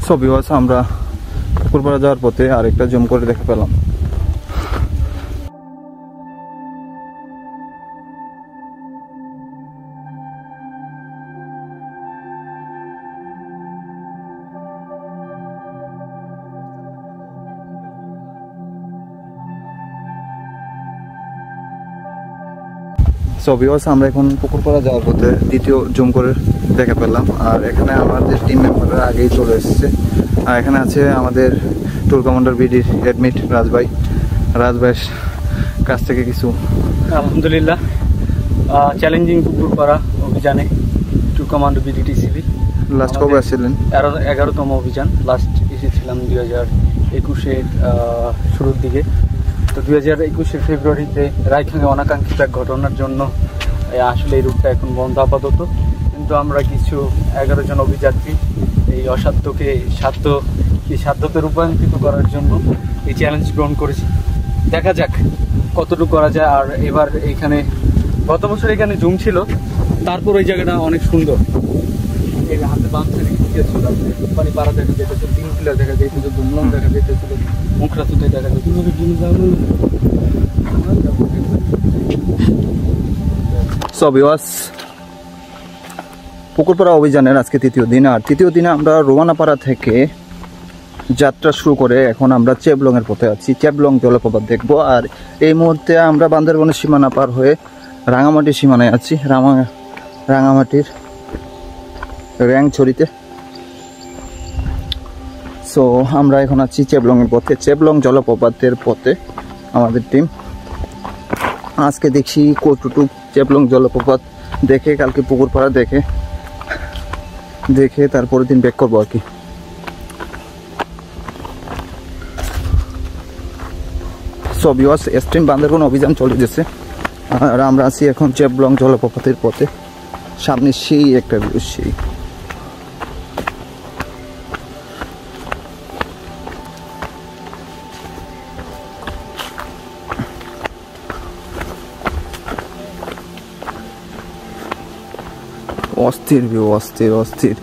ছবি আছে আমরা পুকুরপাড়া যাওয়ার পথে আরেকটা জুম করে দেখে পেলাম। ভিউয়ার্স আমরা এখন পুকুরপাড়া যাওয়ার পথে দ্বিতীয় জুম করে দেখে পেলাম। আর এখানে আমাদের টিম মেম্বাররা আগেই চলে এসেছে। আর এখানে আছে আমাদের ট্যুর কমান্ডার বিডির অ্যাডমিট রাজভাইয়ের কাছ থেকে কিছু। আলহামদুলিল্লাহ, চ্যালেঞ্জিং পুকুরপাড়া অভিযানে tour commander BD TCB last কবে আসছিলেন? 11তম অভিযান। লাস্ট এসেছিলাম 2021-এর শুরুর দিকে। তো 2021-এর ফেব্রুয়ারিতে রায়খাঙে অনাকাঙ্ক্ষিত এক ঘটনার জন্য আসলে এই রুটটা এখন বন্ধ আপাতত। কিন্তু আমরা কিছু 11 জন অভিযাত্রী এই অসাধ্যকে সাধ্যতে রূপান্তরিত করার জন্য এই চ্যালেঞ্জ গ্রহণ করেছি। দেখা যাক কতটুকু করা যায়। আর এবার এখানে গত বছর এখানে জুম ছিল, তারপর ওই জায়গাটা অনেক সুন্দর। এই হাতে বাম সাইডে ছিল পানি পাড়া দেখা যেতেছিল, তিন কিলার দেখা যেতেছিল, দুমলং দেখা যেতেছিল, মুখরাতুতে দেখা যেতেছিল। পুকুরপাড়া অভিযানের আজকে তৃতীয় দিন। আর তৃতীয় দিনে আমরা রোমানাপাড়া থেকে যাত্রা শুরু করে এখন আমরা চেবলংয়ের পথে আছি। চেবলং জলপ্রপাত দেখব। আর এই মুহূর্তে আমরা বান্দরবনের সীমানা পার হয়ে রাঙামাটির সীমানায় আছি, রাঙামাটির র্যাংছড়িতে। সো আমরা এখন আছি চেবলংয়ের পথে, চেবলং জলপ্রপাতের পথে আমাদের টিম। আজকে দেখছি কতটুকু চেবলং জলপ্রপাত দেখে, কালকে পুকুরপাড়া দেখে তারপরের দিন ব্যাক করবো আর কি। সো ভিউয়ার্স, এক্সট্রিম বান্দরবন অভিযান চলে গেছে। আর আমরা আছি এখন চেবলং জলপ্রপাতের পথে। সামনে সেই একটা ভিউ, সেই অস্থির ভিউ, অস্থির।